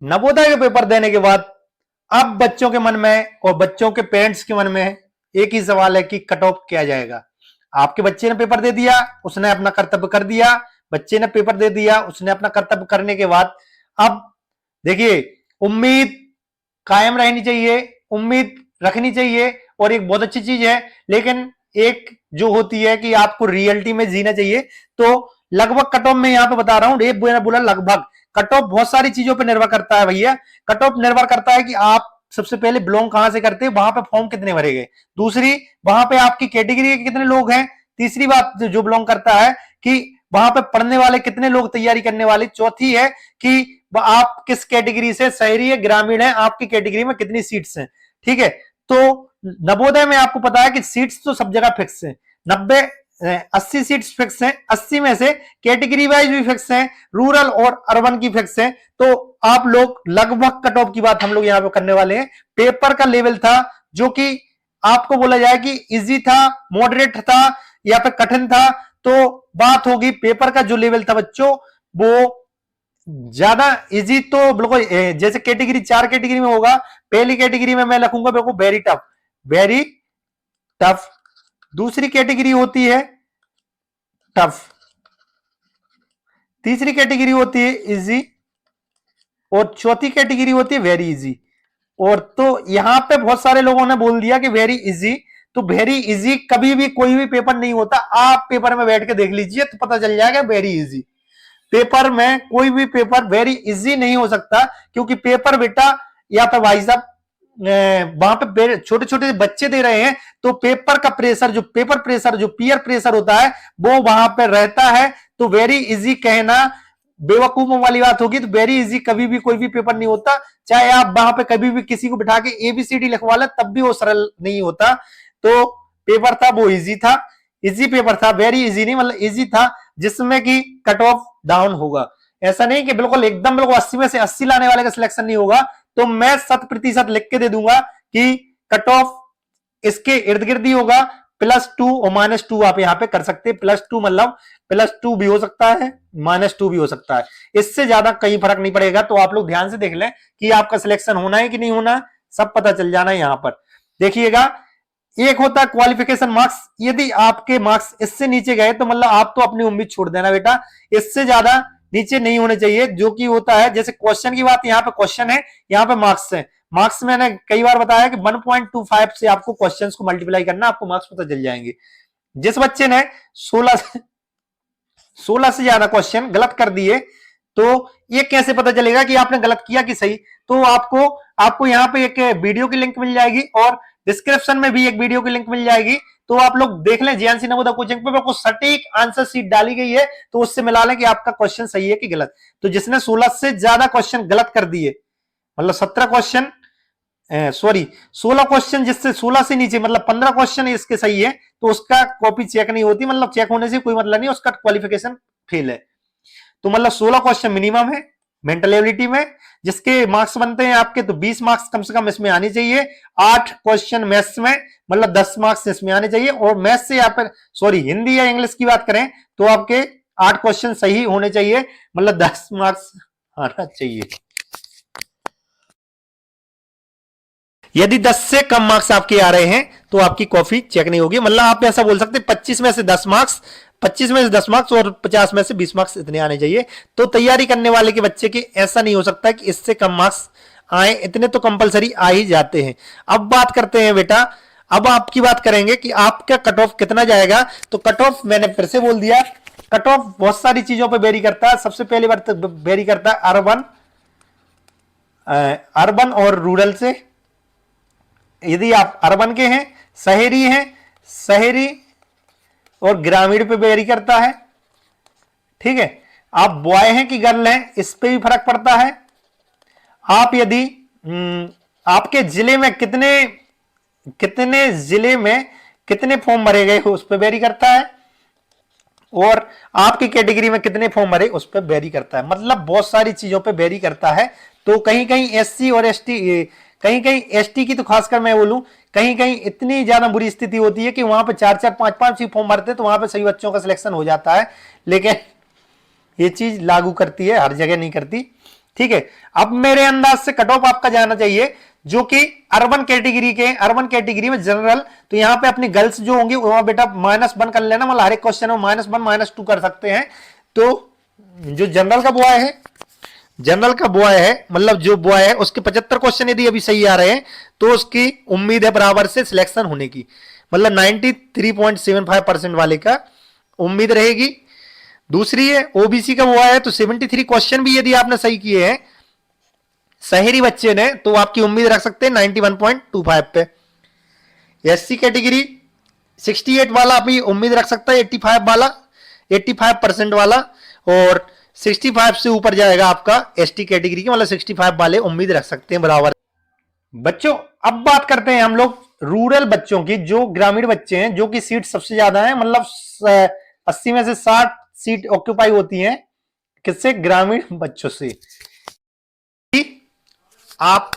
नवोदय के पेपर देने के बाद अब बच्चों के मन में और बच्चों के पेरेंट्स के मन में एक ही सवाल है कि कट ऑफ क्या जाएगा। आपके बच्चे ने पेपर दे दिया, उसने अपना कर्तव्य कर दिया, बच्चे ने पेपर दे दिया, उसने अपना कर्तव्य करने के बाद अब देखिए, उम्मीद कायम रहनी चाहिए, उम्मीद रखनी चाहिए और एक बहुत अच्छी चीज है, लेकिन एक जो होती है कि आपको रियलिटी में जीना चाहिए। तो लगभग कट ऑफ में यहां पे बता रहा हूं, एक बोला लगभग कट ऑफ बहुत सारी चीजों पर निर्भर करता है भैया। कट ऑफ निर्भर करता है कि आप सबसे पहले बिलोंग कहां से करते हैं, वहां पे फॉर्म कितने भरे गए, दूसरी वहां पे आपकी कैटेगरी के कितने लोग हैं, तीसरी बात जो बिलोंग करता है कि वहां पे पढ़ने वाले कितने लोग तैयारी करने वाले, चौथी है कि आप किस कैटेगरी से, शहरी है ग्रामीण है, आपकी कैटेगरी में कितनी सीट्स हैं। ठीक है, तो नवोदय में आपको पता है कि सीट्स तो सब जगह फिक्स है, 90 80 सीट्स फिक्स हैं, 80 में से कैटेगरी वाइज भी फिक्स हैं, रूरल और अर्बन की फिक्स हैं। तो आप लोग लगभग कट ऑफ की बात हम लोग यहां पे करने वाले हैं। पेपर का लेवल था जो कि आपको बोला जाए कि इजी था, मॉडरेट था या फिर कठिन था, तो बात होगी पेपर का जो लेवल था बच्चों वो ज्यादा इजी तो बिल्कुल जैसे कैटेगरी 4 कैटेगरी में होगा, पहली कैटेगरी में मैं लिखूंगा बिल्कुल वेरी टफ, वेरी टफ, दूसरी कैटेगरी होती है टफ, तीसरी कैटेगरी होती है इजी और चौथी कैटेगरी होती है वेरी इजी। और तो यहां पे बहुत सारे लोगों ने बोल दिया कि वेरी इजी, तो वेरी इजी कभी भी कोई भी पेपर नहीं होता, आप पेपर में बैठ के देख लीजिए तो पता चल जाएगा वेरी इजी। पेपर में कोई भी पेपर वेरी इजी नहीं हो सकता, क्योंकि पेपर बेटा या फिर भाई साहब वहां पे छोटे छोटे बच्चे दे रहे हैं, तो पेपर का प्रेशर, जो पेपर प्रेशर, जो पीयर प्रेशर होता है वो वहां पे रहता है। तो वेरी इजी कहना बेवकूफों वाली बात होगी। तो वेरी इजी कभी भी कोई भी पेपर नहीं होता, चाहे आप वहां पे कभी भी किसी को बिठा के एबीसीडी लिखवा ले तब भी वो सरल नहीं होता। तो पेपर था वो इजी था, इजी पेपर था, वेरी इजी नहीं, मतलब इजी था जिसमें कि कट ऑफ डाउन होगा। ऐसा नहीं कि बिल्कुल एकदम बिल्कुल 80 में से 80 लाने वाले का सिलेक्शन नहीं होगा। तो मैं 100% लिख के दे दूंगा कि कट ऑफ इसके इर्द गिर्द ही होगा, +2 और -2 आप यहां पे कर सकते हैं। +2 मतलब +2 भी हो सकता है, -2 भी हो सकता है, इससे ज्यादा कहीं फर्क नहीं पड़ेगा। तो आप लोग ध्यान से देख लें कि आपका सिलेक्शन होना है कि नहीं होना, सब पता चल जाना है। यहां पर देखिएगा, एक होता है क्वालिफिकेशन मार्क्स, यदि आपके मार्क्स इससे नीचे गए तो मतलब आप तो अपनी उम्मीद छोड़ देना बेटा, इससे ज्यादा नीचे नहीं होने चाहिए। जो कि होता है जैसे क्वेश्चन की बात, यहाँ पे क्वेश्चन है, यहाँ पे मार्क्स है। मार्क्स मैंने कई बार बताया कि 1.25 से आपको क्वेश्चंस को मल्टीप्लाई करना, आपको मार्क्स पता चल जाएंगे। जिस बच्चे ने 16 से ज्यादा क्वेश्चन गलत कर दिए, तो ये कैसे पता चलेगा कि आपने गलत किया कि सही। तो आपको यहाँ पे एक वीडियो की लिंक मिल जाएगी और डिस्क्रिप्शन में भी एक वीडियो की लिंक मिल जाएगी, तो आप लोग देख लें। जेएनसी नवोदय कोचिंग पे आपको सटीक आंसर शीट डाली गई है, तो उससे मिला लें कि आपका क्वेश्चन सही है कि गलत। तो जिसने 16 से ज्यादा क्वेश्चन गलत कर दिए, मतलब 17 क्वेश्चन, सॉरी 16 क्वेश्चन, जिससे 16 से नीचे मतलब 15 क्वेश्चन इसके सही है, तो उसका कॉपी चेक नहीं होती, मतलब चेक होने से कोई मतलब नहीं, उसका क्वालिफिकेशन फेल है। तो मतलब 16 क्वेश्चन मिनिमम है मेंटल एबिलिटी में, जिसके मार्क्स बनते हैं आपके, तो 20 मार्क्स कम से कम इसमें आनी चाहिए। 8 क्वेश्चन मैथ्स में, मतलब 10 मार्क्स इसमें आने चाहिए। और मैथ्स से आप सॉरी हिंदी या इंग्लिश की बात करें तो आपके 8 क्वेश्चन सही होने चाहिए, मतलब 10 मार्क्स आना चाहिए। यदि 10 से कम मार्क्स आपके आ रहे हैं तो आपकी कॉपी चेक नहीं होगी। मतलब आप ऐसा बोल सकते हैं 25 में से 10 मार्क्स, 25 में से 10 मार्क्स और 50 में से 20 मार्क्स इतने आने चाहिए। तो तैयारी करने वाले के बच्चे की ऐसा नहीं हो सकता कि इससे कम मार्क्स आए, इतने तो कंपलसरी आ ही जाते हैं। अब बात करते हैं बेटा, अब आपकी बात करेंगे कि आपका कट ऑफ कितना जाएगा। तो कट ऑफ मैंने फिर से बोल दिया, कट ऑफ बहुत सारी चीजों पर वेरी करता है। सबसे पहली बात वेरी करता है अर्बन और रूरल से। यदि आप अर्बन के हैं, शहरी हैं, शहरी और ग्रामीण पे वेरी करता है। ठीक है, आप बॉय हैं कि गर्ल हैं, इस पे भी फर्क पड़ता है। आप यदि आपके जिले में कितने जिले में कितने फॉर्म भरे गए उस पर वेरी करता है, और आपकी कैटेगरी में कितने फॉर्म भरे उस पर वेरी करता है। मतलब बहुत सारी चीजों पे वेरी करता है। तो कहीं कहीं एससी और एसटी, कहीं कहीं एसटी की तो खासकर मैं बोलूं, कहीं कहीं इतनी ज्यादा बुरी स्थिति होती है कि वहां पे 4-4 5-5 ही फॉर्म भरते, तो वहां पे सही बच्चों का सिलेक्शन हो जाता है। लेकिन ये चीज लागू करती है, हर जगह नहीं करती। ठीक है, अब मेरे अंदाज से कट ऑफ आपका जाना चाहिए जो कि अर्बन कैटेगरी के, अर्बन कैटेगरी में जनरल, तो यहां पे अपनी गर्ल्स जो होंगी वो बेटा -1 कर लेना, मतलब हर एक क्वेश्चन में -1 -2 कर सकते हैं। तो जो जनरल का बॉय है, जनरल का बॉय है, मतलब जो बॉय है उसके 75 क्वेश्चन यदि अभी सही आ रहे हैं तो उसकी उम्मीद है बराबर से सिलेक्शन होने की, मतलब 93.75% वाले का उम्मीद रहेगी। दूसरी है ओबीसी का बॉय है, तो 73 क्वेश्चन भी यदि आपने सही किए हैं शहरी बच्चे ने, तो आपकी उम्मीद रख सकते हैं 91.25 पे। एससी कैटेगरी 68 वाला अभी उम्मीद रख सकता है 85 वाला, 85% वाला, और 65 से ऊपर जाएगा आपका एसटी कैटेगरी की, मतलब 65 वाले उम्मीद रख सकते हैं बराबर। बच्चों अब बात करते हैं हम लोग रूरल बच्चों की, जो ग्रामीण बच्चे हैं, जो कि सीट सबसे ज्यादा है, मतलब 80 में से 60 सीट ऑक्यूपाई होती हैं किससे, ग्रामीण बच्चों से। आप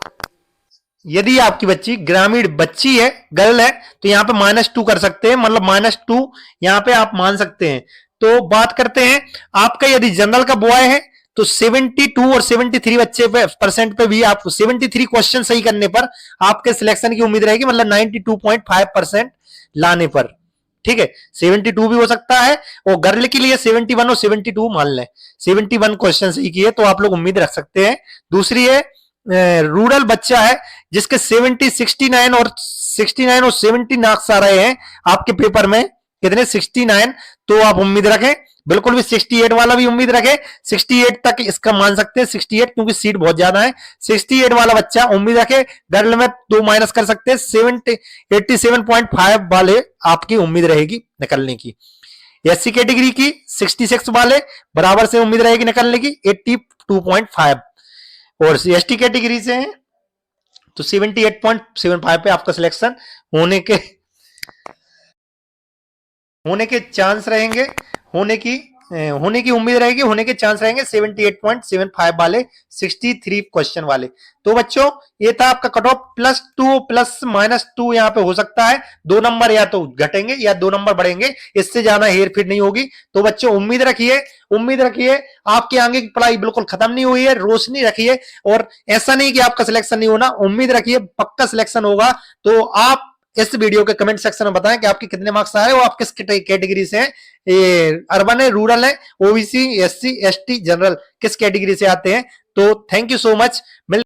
यदि आपकी बच्ची ग्रामीण बच्ची है, गर्ल है, तो यहां पे -2 कर सकते हैं, मतलब -2 यहां पे आप मान सकते हैं। तो बात करते हैं आपका यदि जनरल का बॉय है तो 72 और 73 बच्चे पे परसेंट पे भी आप 73 क्वेश्चन सही करने पर आपके सिलेक्शन की उम्मीद रहेगी, मतलब 92.5% लाने पर। ठीक है, 72 भी हो सकता है, और गर्ल के लिए 71 और 72 मान लें, 71 क्वेश्चन सही किए तो आप लोग उम्मीद रख सकते हैं। दूसरी है रूरल बच्चा है जिसके 69 और 70 मार्क्स आ रहे हैं आपके पेपर में, कितने 69, तो आप उम्मीद रखें बिल्कुल भी 68 वाला भी उम्मीद रखें, 68 तक इसका मान सकते हैं, 68 क्योंकि सीट बहुत ज्यादा है, 68 वाला बच्चा उम्मीद रखे। गर्ल में 2 माइनस कर सकते हैं, 87.5 वाले आपकी उम्मीद रहेगी निकलने की। एससी कैटेगरी की 66 वाले बराबर से उम्मीद रहेगी निकलने की 82.5, और एसटी कैटेगरी से हैं तो 78.75 पे आपका सिलेक्शन होने के चांस रहेंगे, होने की उम्मीद रहेगी, होने के चांस रहेंगे 78.75 वाले 63 क्वेश्चन वाले। तो बच्चों ये था आपका कट ऑफ, +2 +-2 यहां पे हो सकता है, 2 नंबर या तो घटेंगे या 2 नंबर बढ़ेंगे, इससे ज्यादा हेर फेर नहीं होगी। तो बच्चों उम्मीद रखिए आपकी आगे की पढ़ाई बिल्कुल खत्म नहीं हुई है, रोशनी रखिए, और ऐसा नहीं कि आपका सिलेक्शन नहीं होना, उम्मीद रखिए पक्का सिलेक्शन होगा। तो आप इस वीडियो के कमेंट सेक्शन में बताएं कि आपके कितने मार्क्स आए, वो आप किस कैटेगरी से हैं, ये अर्बन है, रूरल है, ओबीसी, एससी, एसटी, जनरल, किस कैटेगरी से आते हैं। तो थैंक यू सो मच।